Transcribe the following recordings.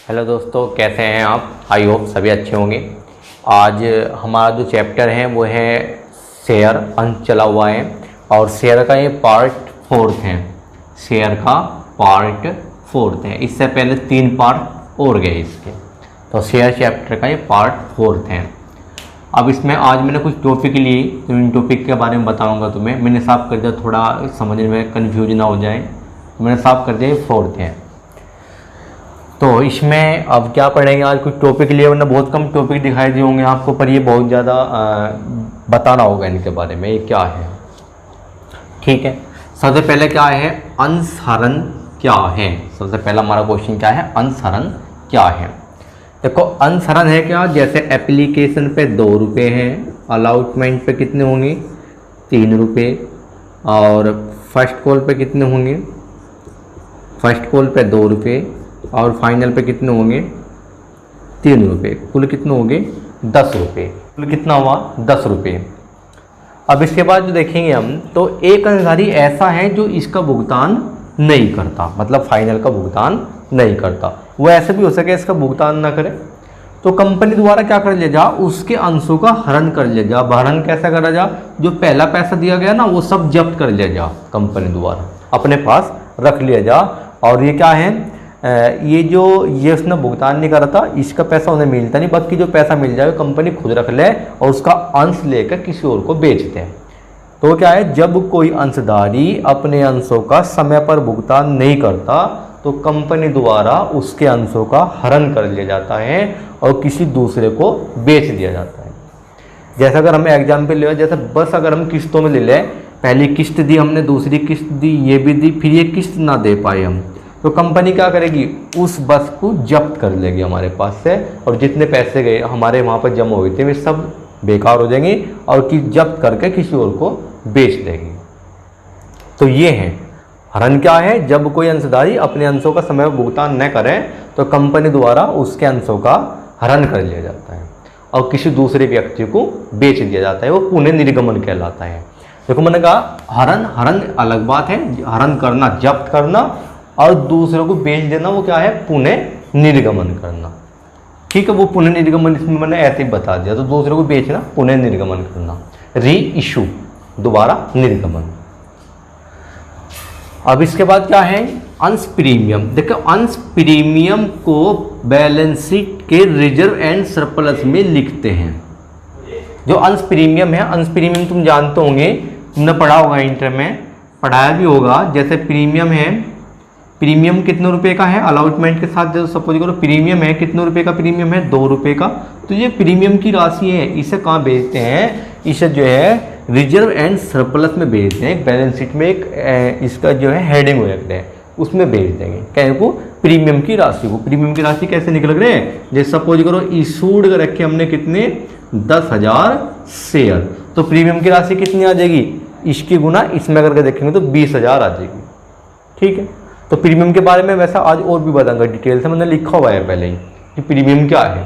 Hello दोस्तों, कैसे हैं आप? आई होप सभी अच्छे होंगे। आज हमारा जो चैप्टर है वो है शेयर, अंश चला हुआ है और शेयर का ये पार्ट 4 है। शेयर का पार्ट 4 है। इससे पहले 3 पार्ट और गए इसके, तो शेयर चैप्टर का ये पार्ट 4 है। अब इसमें आज मैंने कुछ टॉपिक लिए, तो इन टॉपिक के बारे में बताऊंगा तुम्हें। मैंने साफ कर दिया, थोड़ा समझने में कन्फ्यूज ना हो जाए, तो मैंने साफ कर दिया ये 4 है। तो इसमें अब क्या पढ़ेंगे, आज कुछ टॉपिक लिए, वरना बहुत कम टॉपिक दिखाई दिए होंगे आपको, पर ये बहुत ज़्यादा बताना होगा इनके बारे में, ये क्या है। ठीक है, सबसे पहले क्या है, अंश हरण क्या है। सबसे पहला हमारा क्वेश्चन क्या है, अंश हरण क्या है। देखो, अंश हरण है क्या, जैसे एप्लीकेशन पे 2 रुपये हैं, अलाउटमेंट पे कितने होंगे 3 रुपये, और फर्स्ट कॉल पे कितने होंगे, फर्स्ट कॉल पे 2 रुपये, और फाइनल पे कितने होंगे 3 रुपये। कुल कितने होंगे 10 रुपये। कुल कितना हुआ 10 रुपये। अब इसके बाद जो देखेंगे हम, तो एक अंशधारी ऐसा है जो इसका भुगतान नहीं करता, मतलब फाइनल का भुगतान नहीं करता। वो ऐसे भी हो सके इसका भुगतान ना करे, तो कंपनी द्वारा क्या कर लिया जा, उसके अंशों का हरण कर लिया जा। हरण कैसा करा जा, जो पहला पैसा दिया गया ना वो सब जब्त कर लिया जा, कंपनी द्वारा अपने पास रख लिया जा। और ये क्या है, ये उसने भुगतान नहीं करा था, इसका पैसा उन्हें मिलता नहीं, बाकी जो पैसा मिल जाए कंपनी खुद रख ले और उसका अंश लेकर किसी और को बेचते हैं। तो क्या है, जब कोई अंशधारी अपने अंशों का समय पर भुगतान नहीं करता तो कंपनी द्वारा उसके अंशों का हरण कर लिया जाता है और किसी दूसरे को बेच दिया जाता है। जैसा अगर हमें एग्जाम्पल ले, जैसे बस अगर हम किस्तों में ले लें, पहली किस्त दी हमने, दूसरी किस्त दी, ये भी दी, फिर ये किस्त ना दे पाए हम, तो कंपनी क्या करेगी, उस बस को जब्त कर लेगी हमारे पास से, और जितने पैसे गए हमारे वहाँ पर जमा हुए थे वे सब बेकार हो जाएंगे और जब्त करके किसी और को बेच देगी। तो ये है हरण। क्या है, जब कोई अंशधारी अपने अंशों का समय पर भुगतान न करे तो कंपनी द्वारा उसके अंशों का हरण कर लिया जाता है और किसी दूसरे व्यक्ति को बेच दिया जाता है। वो पुनः निर्गमन कहलाता है। देखो, मैंने कहा हरण अलग बात है, हरण करना, जब्त करना, और दूसरों को बेच देना वो क्या है, पुनः निर्गमन करना। ठीक है, वो पुनः निर्गमन इसमें मैंने ऐसे ही बता दिया। तो दूसरों को बेचना, पुनः निर्गमन करना, री इशू, दोबारा निर्गमन। अब इसके बाद क्या है, अंश प्रीमियम। देखो, अंश प्रीमियम को बैलेंस शीट के रिजर्व एंड सरप्लस में लिखते हैं। जो अंश प्रीमियम है, अंश प्रीमियम तुम जानते होंगे, तुमने पढ़ा होगा, इंटर में पढ़ाया भी होगा। जैसे प्रीमियम है, प्रीमियम कितने रुपए का है, अलाउटमेंट के साथ जैसे सपोज करो प्रीमियम है, कितने रुपए का प्रीमियम है, 2 रुपये का। तो ये प्रीमियम की राशि है, इसे कहाँ बेचते हैं, इसे जो है रिजर्व एंड सरप्लस में बेचते हैं। बैलेंस शीट में एक इसका जो है हेडिंग हो रखते हैं, उसमें बेच देंगे क्या को, प्रीमियम की राशि को। प्रीमियम की राशि कैसे निकल रहे हैं, जैसे सपोज करो इशूड कर रखे हमने कितने 10,000 शेयर, तो प्रीमियम की राशि कितनी आ जाएगी, इसकी गुना इसमें करके देखेंगे तो 20,000 आ जाएगी। ठीक है, तो प्रीमियम के बारे में वैसा आज और भी बताऊंगा डिटेल से, मैंने लिखा हुआ है पहले ही कि प्रीमियम क्या है।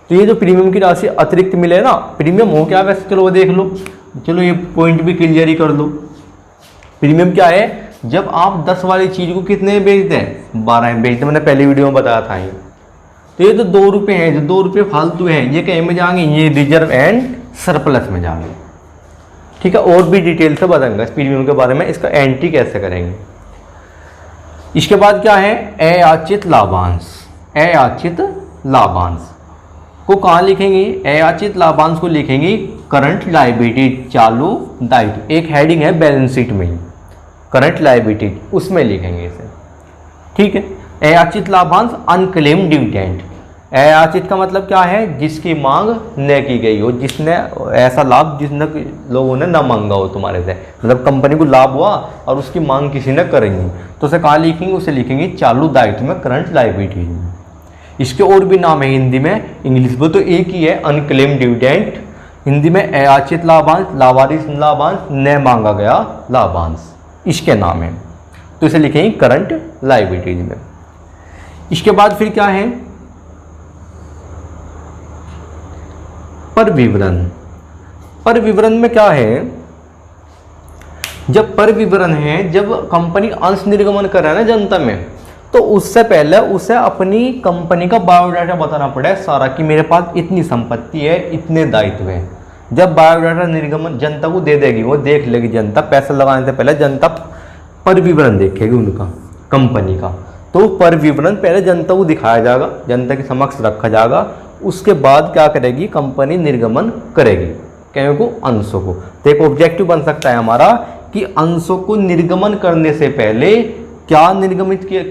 तो ये जो प्रीमियम की राशि अतिरिक्त मिले ना, प्रीमियम हो क्या वैसे, चलो वो देख लो, चलो ये पॉइंट भी क्लियर ही कर लो। प्रीमियम क्या है, जब आप 10 वाली चीज़ को कितने में बेचते हैं, 12 में बेचते हैं, मैंने पहले वीडियो में बताया था ये। तो ये तो 2 रुपये हैं, जो 2 रुपये फालतू हैं, ये कहीं में जाएंगे, ये रिजर्व एंड सरप्लस में जाएंगे। ठीक है, और भी डिटेल से बताऊंगा इस प्रीमियम के बारे में, इसका एंट्री कैसे करेंगे। इसके बाद क्या है, अयाचित लाभांश। अयाचित लाभांश को कहाँ लिखेंगे, अयाचित लाभांश को लिखेंगे करंट लायबिलिटी, चालू दायित्व। एक हेडिंग है बैलेंस शीट में ही, करंट लायबिलिटी, उसमें लिखेंगे इसे। ठीक है, अयाचित लाभांश, अनक्लेम्ड डिविडेंड। अयाचित का मतलब क्या है, जिसकी मांग न की गई हो, जिसने ऐसा लाभ जिसने लोगों ने ना मांगा हो तुम्हारे से, मतलब कंपनी को लाभ हुआ और उसकी मांग किसी ने करेंगी, तो उसे कहाँ लिखेंगे, उसे लिखेंगे चालू दायित्व में, करंट लायबिलिटी में। इसके और भी नाम है हिंदी में, इंग्लिश में तो एक ही है, अनक्लेम्ड डिविडेंड। हिंदी में अयाचित लाभांश, लावारिस लाभांश, न मांगा गया लाभांश, इसके नाम है, तो इसे लिखेंगे करंट लायबिलिटीज में। इसके बाद फिर क्या है, पर विवरण। पर विवरण में क्या है, जब पर विवरण है, जब कंपनी अंश निर्गमन कर रहा है ना जनता में, तो उससे पहले उसे अपनी कंपनी का बायोडाटा बताना पड़े सारा कि मेरे पास इतनी संपत्ति है, इतने दायित्व हैं। जब बायोडाटा निर्गमन जनता को दे देगी, वो देख लेगी जनता, पैसा लगाने से पहले जनता पर विवरण देखेगी उनका, कंपनी का। तो पर विवरण पहले जनता को दिखाया जाएगा, जनता के समक्ष रखा जाएगा। उसके बाद क्या करेगी कंपनी, निर्गमन करेगी क्या को, अंशों को। तो एक ऑब्जेक्टिव बन सकता है हमारा कि अंशों को निर्गमन करने से पहले क्या निर्गमित किया,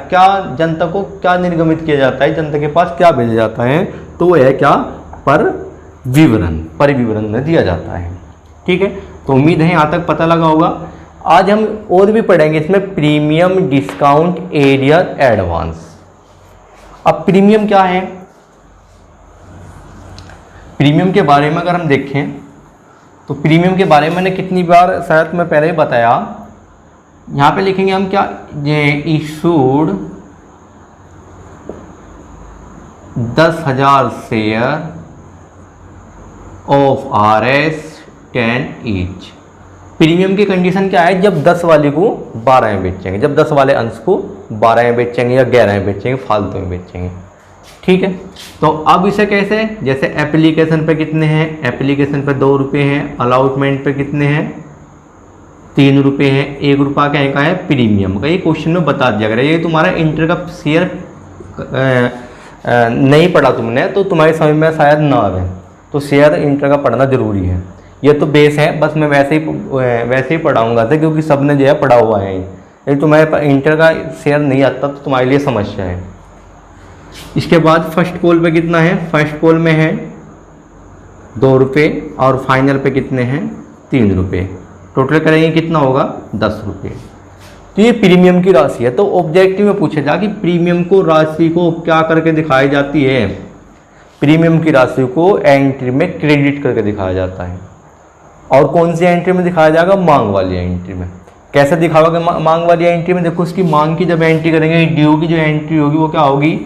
क्या जनता को क्या निर्गमित किया जाता है, जनता के पास क्या भेजा जाता है, तो वो है क्या, पर विवरण में दिया जाता है। ठीक है, तो उम्मीद है यहाँ तक पता लगा होगा। आज हम और भी पढ़ेंगे इसमें प्रीमियम, डिस्काउंट, एरियर, एडवांस। अब प्रीमियम क्या है, प्रीमियम के बारे में अगर हम देखें तो प्रीमियम के बारे में मैंने कितनी बार शायद मैं पहले ही बताया। यहाँ पे लिखेंगे हम क्या, ये issued 10,000 share of RS 10 each. Premium की कंडीशन क्या है, जब 10 वाले को 12 में बेचेंगे, जब 10 वाले अंश को 12 में बेचेंगे या 11 में बेचेंगे, फालतू में बेचेंगे। ठीक है, तो अब इसे कैसे, जैसे एप्लीकेशन पे कितने हैं, एप्लीकेशन पे 2 रुपये हैं, अलाउटमेंट पे कितने हैं, 3 रुपये हैं, 1 रुपया का है प्रीमियम का। ये क्वेश्चन में बता दिया गया। ये तुम्हारा इंटर का शेयर नहीं पढ़ा तुमने तो तुम्हारी समझ में शायद ना आए, तो शेयर इंटर का पढ़ना जरूरी है। ये तो बेस है, बस मैं वैसे ही पढ़ाऊँगा था क्योंकि सबने जो है पढ़ा हुआ है। यदि तुम्हारे इंटर का शेयर नहीं आता तो तुम्हारे लिए समस्या है। इसके बाद फर्स्ट कॉल पे कितना है, फर्स्ट कॉल में है 2 रुपये और फाइनल पे कितने हैं 3 रुपये। टोटल करेंगे कितना होगा 10 रुपये। तो ये प्रीमियम की राशि है। तो ऑब्जेक्टिव में पूछा जा कि प्रीमियम को राशि को क्या करके दिखाई जाती है, प्रीमियम की राशि को एंट्री में क्रेडिट करके दिखाया जाता है। और कौन सी एंट्री में दिखाया जाएगा, मांग वाली एंट्री में। कैसे दिखाओगे मांग वाली एंट्री में, देखो उसकी मांग की जब एंट्री करेंगे, ड्यू की जो एंट्री होगी वो क्या होगी,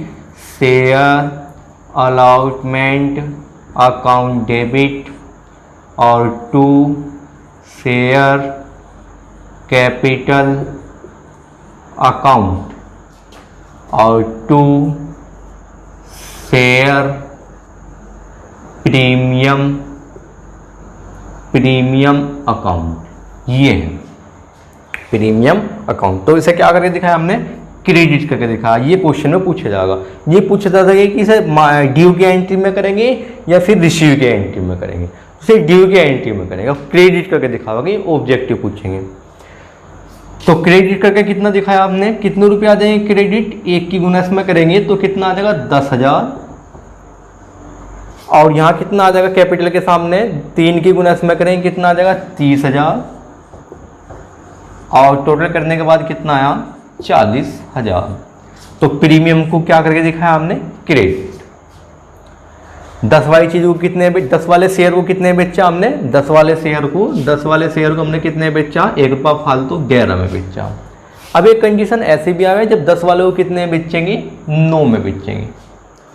शेयर, अलाउटमेंट, अकाउंट डेबिट और टू शेयर कैपिटल अकाउंट और टू शेयर प्रीमियम अकाउंट। ये है प्रीमियम अकाउंट। तो इसे क्या करके दिखाया हमने, क्रेडिट करके दिखाया। ये क्वेश्चन में पूछा जाएगा। ये पूछा जा सके कि इसे ड्यू की एंट्री में करेंगे या फिर रिसीव की एंट्री में करेंगे, इसे ड्यू की एंट्री में करेंगे। क्रेडिट करके दिखाओगे, ये ऑब्जेक्टिव पूछेंगे। तो क्रेडिट करके कितना दिखाया आपने, कितने रुपये आ जाएंगे क्रेडिट, 1 की गुना इसमें करेंगे तो कितना आ जाएगा 10,000। और यहाँ कितना आ जाएगा कैपिटल के सामने, 3 की गुना इसमें करेंगे कितना आ जाएगा 30,000। और टोटल करने के बाद कितना आया 40,000। तो प्रीमियम को क्या करके दिखाया हमने, क्रेडिट। 10 वाली चीज को कितने, 10 वाले शेयर को कितने बेचा हमने, 10 वाले शेयर को हमने कितने बेचा, 1 रुपया फालतू 11 में बेचा। अब एक कंडीशन ऐसे भी आवे जब 10 वाले को कितने बेचेंगे, 9 में बेचेंगे,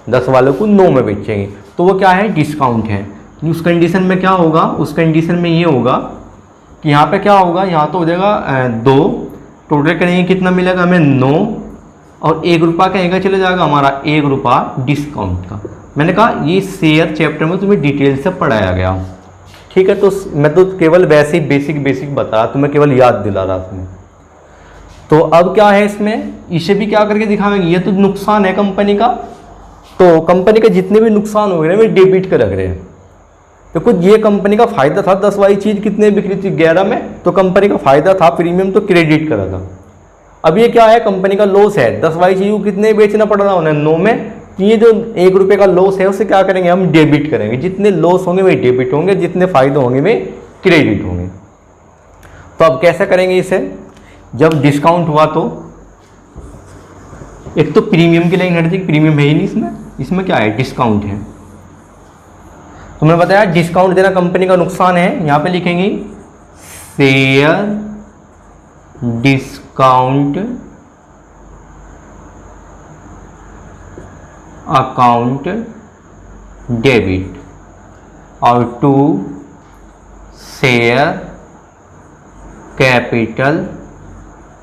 10 वालों को 9 में बेचेंगे, तो वो क्या है, डिस्काउंट है। उस कंडीशन में क्या होगा, उस कंडीशन में ये होगा कि यहाँ पे क्या होगा, यहाँ तो हो जाएगा 2, टोटल करेंगे कितना मिलेगा हमें 9, और 1 रुपया कहेगा चले जाएगा हमारा 1 रुपया डिस्काउंट का। मैंने कहा ये शेयर चैप्टर में तुम्हें डिटेल से पढ़ाया गया, ठीक है। तो मैं तो केवल वैसे ही बेसिक बता रहा, तुम्हें केवल याद दिला रहा इसमें। तो अब क्या है इसमें, इसे भी क्या करके दिखाएंगे, ये तो नुकसान है कंपनी का, तो कंपनी के जितने भी नुकसान हो रहे हैं वे डेबिट कर रख रहे हैं। तो कुछ ये कंपनी का फायदा था, 10 वाली चीज कितने बिक्री थी 11 में, तो कंपनी का फायदा था, प्रीमियम तो क्रेडिट करा था। अब ये क्या है, कंपनी का लॉस है, 10 वाली चीज को कितने बेचना पड़ रहा उन्हें 9 में, तो ये जो 1 रुपये का लॉस है उसे क्या करेंगे हम, डेबिट करेंगे। जितने लॉस होंगे वे डेबिट होंगे, जितने फायदे होंगे वे क्रेडिट होंगे। तो अब कैसे करेंगे इसे, जब डिस्काउंट हुआ तो एक तो प्रीमियम की लाइन हटती, प्रीमियम है ही नहीं इसमें क्या है, डिस्काउंट है। तुमने बताया डिस्काउंट देना कंपनी का नुकसान है, यहां पे लिखेंगे शेयर डिस्काउंट अकाउंट डेबिट और टू शेयर कैपिटल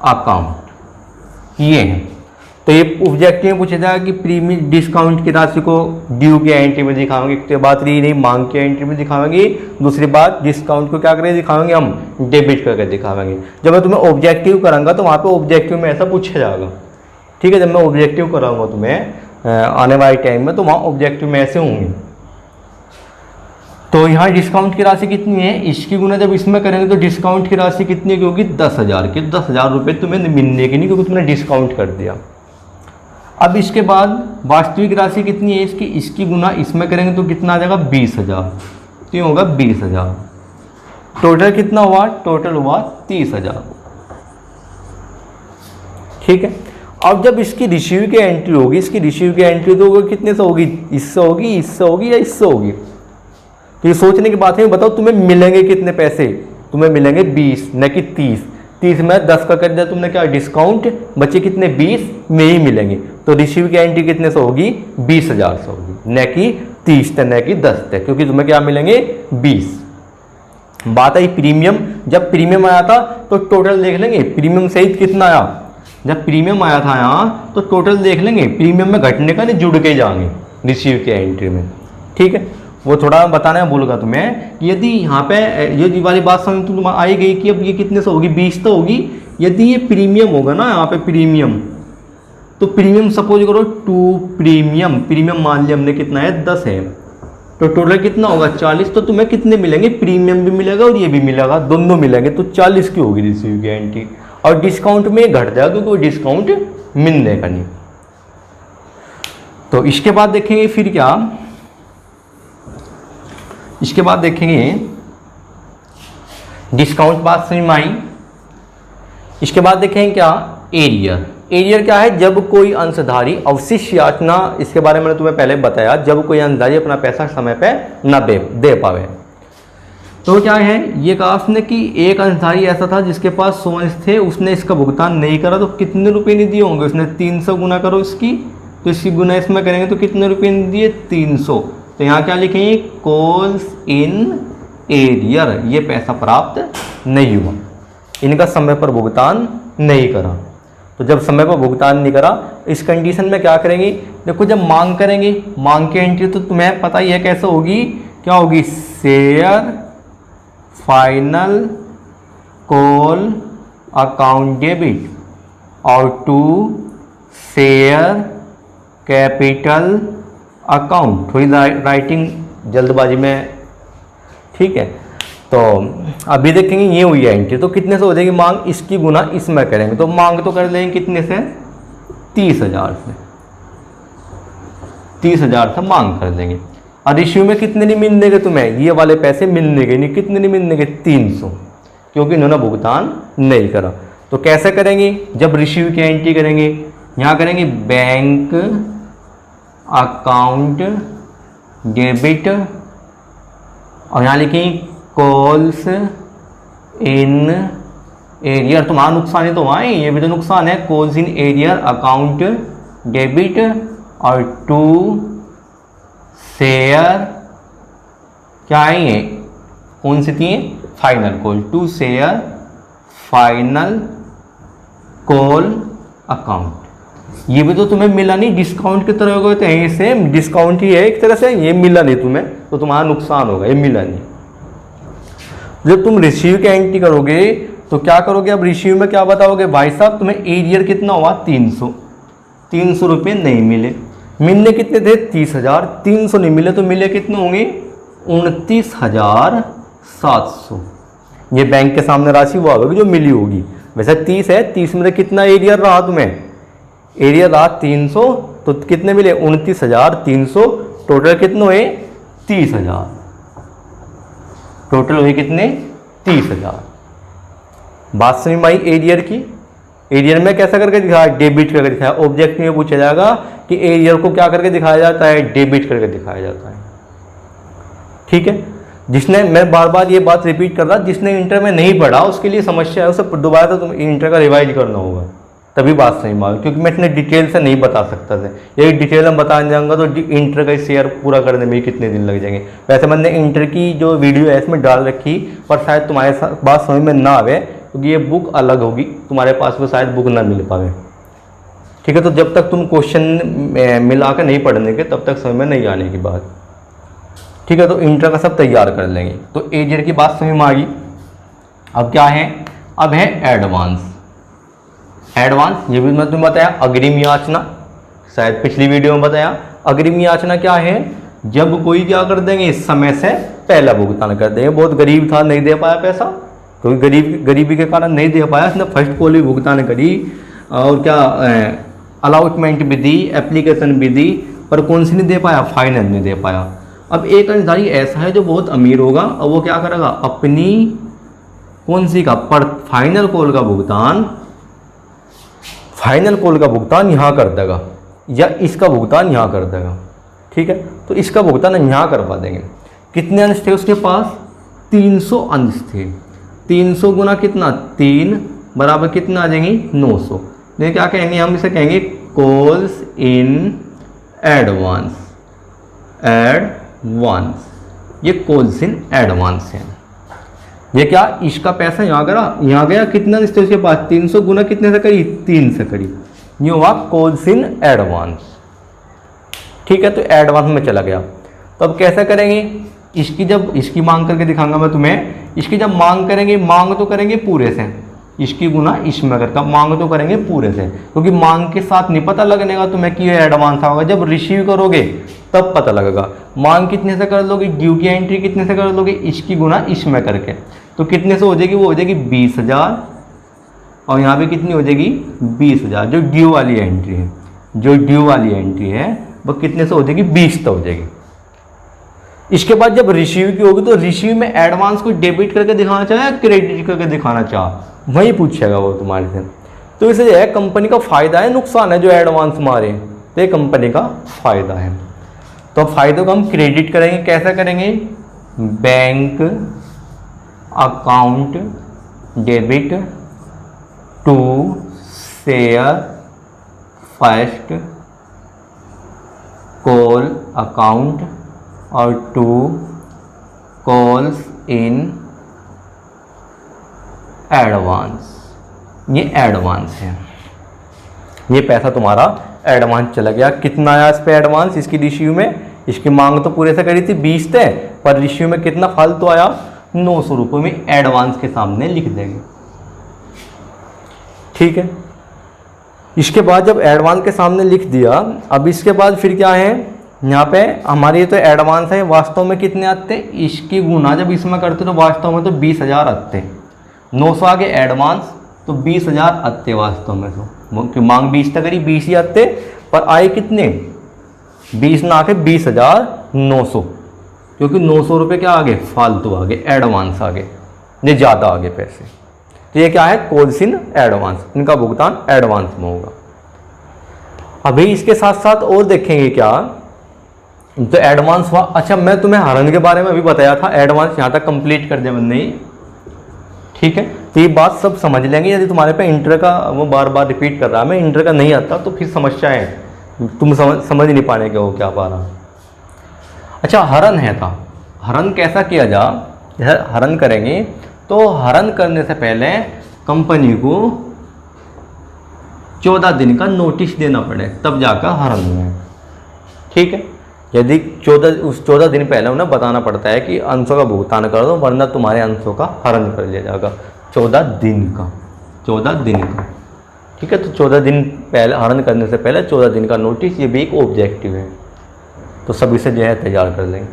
अकाउंट, ये है। तो ये ऑब्जेक्टिव में पूछा जाएगा कि प्रीमियम डिस्काउंट की राशि को ड्यू की एंट्री में दिखाएंगे। तो बात रही नहीं मांग की एंट्री में दिखाएंगे, दूसरी बात डिस्काउंट को क्या करेंगे दिखाएंगे हम डेबिट करके दिखाएंगे। जब मैं तुम्हें ऑब्जेक्टिव कराऊंगा तो वहाँ पे ऑब्जेक्टिव में ऐसा पूछा जाएगा, ठीक है। जब मैं ऑब्जेक्टिव कराऊंगा तुम्हें आने वाले टाइम में तो वहाँ ऑब्जेक्टिव में ऐसे होंगे। तो यहाँ डिस्काउंट की राशि कितनी है, इसकी गुना जब इसमें करेंगे तो डिस्काउंट की राशि कितनी है, क्योंकि 10,000 की, 10,000 रुपये तुम्हें मिलने की नहीं क्योंकि तुमने डिस्काउंट कर दिया। अब इसके बाद वास्तविक राशि कितनी है इसकी, इसकी गुना इसमें करेंगे तो कितना आ जाएगा 20,000, तो ये होगा 20,000। टोटल कितना हुआ, टोटल हुआ 30,000, ठीक है। अब जब इसकी रिसीव की एंट्री होगी, इसकी रिसीव की एंट्री तो कितने से होगी, इससे होगी, इससे होगी या इससे होगी। तो ये सोचने की बात है, बताओ तुम्हें मिलेंगे कितने पैसे, तुम्हें मिलेंगे 20 न कि 30। 30 में 10 का कर दिया तुमने क्या डिस्काउंट, बचे कितने 20 में ही मिलेंगे। तो रिसीव की एंट्री कितने से होगी 20,000 से होगी, न कि 30 तक, न कि 10 तक, क्योंकि तुम्हें क्या मिलेंगे 20। बात आई प्रीमियम, जब प्रीमियम आया था तो टोटल देख लेंगे प्रीमियम सहित कितना आया। जब प्रीमियम आया था यहाँ तो टोटल देख लेंगे, प्रीमियम में घटने का नहीं जुड़ के जाएंगे रिसीव की एंट्री में, ठीक है। वो थोड़ा बताना है बोलूँगा तुम्हें, यदि यहाँ पे ये वाली बात समझ तुम आई गई कि अब ये कितने से होगी 20 तो होगी। यदि ये प्रीमियम होगा ना यहाँ पे प्रीमियम, तो प्रीमियम सपोज करो 2 प्रीमियम, प्रीमियम मान लिया हमने कितना है 10 है, तो टोटल कितना होगा 40। तो तुम्हें कितने मिलेंगे, प्रीमियम भी मिलेगा और ये भी मिलेगा, दोनों मिलेंगे, तो 40 की होगी रिसीव की एंट्री। और डिस्काउंट में घट जाएगा क्योंकि वो डिस्काउंट मिलने का नहीं। तो इसके बाद देखेंगे फिर क्या, इसके बाद देखेंगे डिस्काउंट बात समझ में आई। इसके बाद देखेंगे क्या एरियर। एरियर क्या है, जब कोई अंशधारी अवशिष्ट याचना, इसके बारे में तुम्हें पहले बताया, जब कोई अंशधारी अपना पैसा समय पे न दे पावे। तो क्या है, ये कहा उसने कि एक अंशधारी ऐसा था जिसके पास 100 अंश थे, उसने इसका भुगतान नहीं करा, तो कितने रुपए नहीं दिए होंगे, उसने 300 गुना करो इसकी, तो इसकी गुना इसमें करेंगे तो कितने रुपए नहीं दिए 300। तो यहाँ क्या लिखेंगे कॉल्स इन एरियर, ये पैसा प्राप्त नहीं हुआ, इनका समय पर भुगतान नहीं करा। तो जब समय पर भुगतान नहीं करा, इस कंडीशन में क्या करेंगे, देखो जब मांग करेंगे, मांग की एंट्री तो तुम्हें पता ही है कैसे होगी, क्या होगी share final call account debit और टू शेयर कैपिटल अकाउंट। थोड़ी राइटिंग जल्दबाजी में, ठीक है। तो अभी देखेंगे ये हुई है एंट्री, तो कितने से हो जाएगी मांग, इसकी गुना इसमें करेंगे, तो मांग तो कर लेंगे कितने से 30,000 से, 30,000 से मांग कर देंगे। और रिश्यू में कितने नहीं मिलने के तुम्हें, ये वाले पैसे मिलने के नहीं, कितने नहीं मिलने के 300, क्योंकि इन्होंने भुगतान नहीं करा। तो कैसे करेंगे, जब रिश्यू की एंट्री करेंगे, यहाँ करेंगे बैंक अकाउंट डेबिट और यहाँ लिखेंगे कॉल्स इन एरियर। तुम्हारा नुकसान ही तो वहाँ है, ये भी तो नुकसान है, calls in arrear account debit और टू शेयर क्या है, कौन सी थी final call, to share final call account. ये भी तो तुम्हें मिला नहीं, डिस्काउंट की तरह होगा, तो यहीं सेम डिस्काउंट ही है एक तरह से, ये मिला नहीं तुम्हें तो तुम्हारा नुकसान होगा, ये मिला नहीं। जब तुम रिसीव की एंट्री करोगे तो क्या करोगे, अब रिसीव में क्या बताओगे, भाई साहब तुम्हें एरियर कितना हुआ 300 रुपये नहीं मिले, मिलने कितने थे 30,000, 300 नहीं मिले तो मिले कितने होंगे 29,700। ये बैंक के सामने राशि वो होगी जो मिली होगी। वैसे 30 है, 30 में से कितना एरियर रहा तुम्हें, एरियर रहा 300, तो कितने मिले 29,300। टोटल कितने हुए 30,000, टोटल हुए कितने 30,000। बात समझ में आई एरियर की। एरियर में कैसा करके दिखाया, डेबिट करके दिखाया। ऑब्जेक्ट में पूछा जाएगा कि एरियर को क्या करके दिखाया जाता है, डेबिट करके दिखाया जाता है, ठीक है। जिसने, मैं बार बार ये बात रिपीट कर रहा, जिसने इंटर में नहीं पढ़ा उसके लिए समस्या है, उसे दोबारा तो तुम इंटर का रिवाइज करना होगा, तभी बात सही मालूम, क्योंकि मैं इतने डिटेल से नहीं बता सकता था। यही डिटेल में बताने जाऊंगा तो इंटर का शेयर पूरा करने में कितने दिन लग जाएंगे। वैसे मैंने इंटर की जो वीडियो है इसमें डाल रखी, पर शायद तुम्हारे साथ बात समझ में ना आवे, क्योंकि ये बुक अलग होगी, तुम्हारे पास में शायद बुक ना मिल पावे, ठीक है। तो जब तक तुम क्वेश्चन मिला के नहीं पढ़ने के तब तक समझ में नहीं आने की बात, ठीक है। तो इंटर का सब तैयार कर लेंगे। तो एजेड की बात समझ में आ गई। अब क्या है, अब है एडवांस। एडवांस ये भी मैं तुम्हें बताया, अग्रिम याचना, शायद पिछली वीडियो में बताया। अग्रिम याचना क्या है, जब कोई क्या कर देंगे, समय से पहला भुगतान कर देंगे। बहुत गरीब था, नहीं दे पाया पैसा, क्योंकि गरीबी के कारण नहीं दे पाया, उसने फर्स्ट कॉल भी भुगतान करी और क्या अलाउटमेंट भी दी, एप्लीकेशन भी दी, पर कौन सी नहीं दे पाया, फाइनल नहीं दे पाया। अब एक अंशधारी ऐसा है जो बहुत अमीर होगा, और वो क्या करेगा, अपनी कौन सी का पर फाइनल कॉल का भुगतान, फाइनल कॉल का भुगतान यहाँ कर देगा, या इसका भुगतान यहाँ कर देगा, ठीक है। तो इसका भुगतान हम यहाँ करवा देंगे। कितने अंश थे उसके पास, 300 अंश थे। 300 गुना कितना, 3 बराबर कितना आ जाएंगी, 900। ये क्या कहेंगे, हम इसे कहेंगे कॉल्स इन एडवांस। एडवांस, ये कॉल्स इन एडवांस है। ये क्या, इसका पैसा यहाँ गया कितना अंश थे उसके पास, 300 गुना कितने से करी, 3 से करी, ये हुआ कॉल्स इन एडवांस, ठीक है। तो एडवांस में चला गया। तो अब कैसे करेंगे, इसकी मांग करके दिखाऊंगा मैं तुम्हें। इसकी जब मांग करेंगे, मांग तो करेंगे पूरे से, इसकी गुना इसमें करके मांग तो करेंगे पूरे से, क्योंकि मांग के साथ नहीं पता लगने का तुम्हें कि ये एडवांस होगा, जब रिसीव करोगे तब पता लगेगा। मांग कितने से कर लोगे, ड्यू की एंट्री कितने से कर लोगे, इसकी गुना इसमें करके, तो कितने से हो जाएगी, वो हो जाएगी 20,000, और यहाँ पे कितनी हो जाएगी 20,000। जो ड्यू वाली एंट्री है, जो ड्यू वाली एंट्री है वो कितने से हो जाएगी, 20 तक हो जाएगी। इसके बाद जब रिसीव की होगी, तो रिसीव में एडवांस को डेबिट करके दिखाना चाहे या क्रेडिट करके दिखाना चाहे, वही पूछेगा वो तुम्हारे से। तो इसे जो है कंपनी का फायदा है, नुकसान है जो एडवांस मारे, तो ये कंपनी का फायदा है। तो फायदे को हम क्रेडिट करेंगे, कैसे करेंगे, bank account debit to share first call account और टू कॉल्स इन एडवांस। ये एडवांस है, ये पैसा तुम्हारा एडवांस चला गया। कितना आया इस पे एडवांस, इसकी रिसीव में, इसकी मांग तो पूरे से करी थी 20 थे, पर रिसीव में कितना फालतू आया, 900 रुपये में एडवांस के सामने लिख देंगे, ठीक है। इसके बाद जब एडवांस के सामने लिख दिया, अब इसके बाद फिर क्या है, यहाँ पे हमारी तो एडवांस है, वास्तव में कितने आते, इसकी गुना जब इसमें करते तो वास्तव में तो 20,000 आते, 900 आगे एडवांस, तो 20,000 आते वास्तव में। तो मांग 20 तक करी, 20 ही आते, पर आए कितने, 20 ना आके 20,900, क्योंकि 900 रुपये क्या आगे, फालतू आगे, एडवांस आगे, ये ज़्यादा आगे पैसे। तो ये क्या है, कॉल्स इन एडवांस, इनका भुगतान एडवांस में होगा। अभी इसके साथ साथ और देखेंगे क्या, तो एडवांस हुआ। अच्छा, मैं तुम्हें हरण के बारे में अभी बताया था, एडवांस यहाँ तक कंप्लीट कर दिया मैंने, ठीक है। तो ये बात सब समझ लेंगे। यदि तुम्हारे पे इंटर का वो बार बार रिपीट कर रहा है, मैं इंटर का नहीं आता तो फिर समस्या है, तुम समझ नहीं पाने के वो क्या पा रहा। अच्छा, हरण है था, हरण कैसा किया जा, हरण करेंगे तो हरण करने से पहले कंपनी को 14 दिन का नोटिस देना पड़े, तब जाकर हरण हुए, ठीक है। यदि 14 दिन पहले उन्हें बताना पड़ता है कि अंशों का भुगतान कर दो, वरना तुम्हारे अंशों का हरण कर लिया जाएगा। 14 दिन का, 14 दिन का, ठीक है। तो 14 दिन पहले, हरण करने से पहले 14 दिन का नोटिस, ये भी एक ऑब्जेक्टिव है। तो सब इसे जो है तैयार कर लेंगे।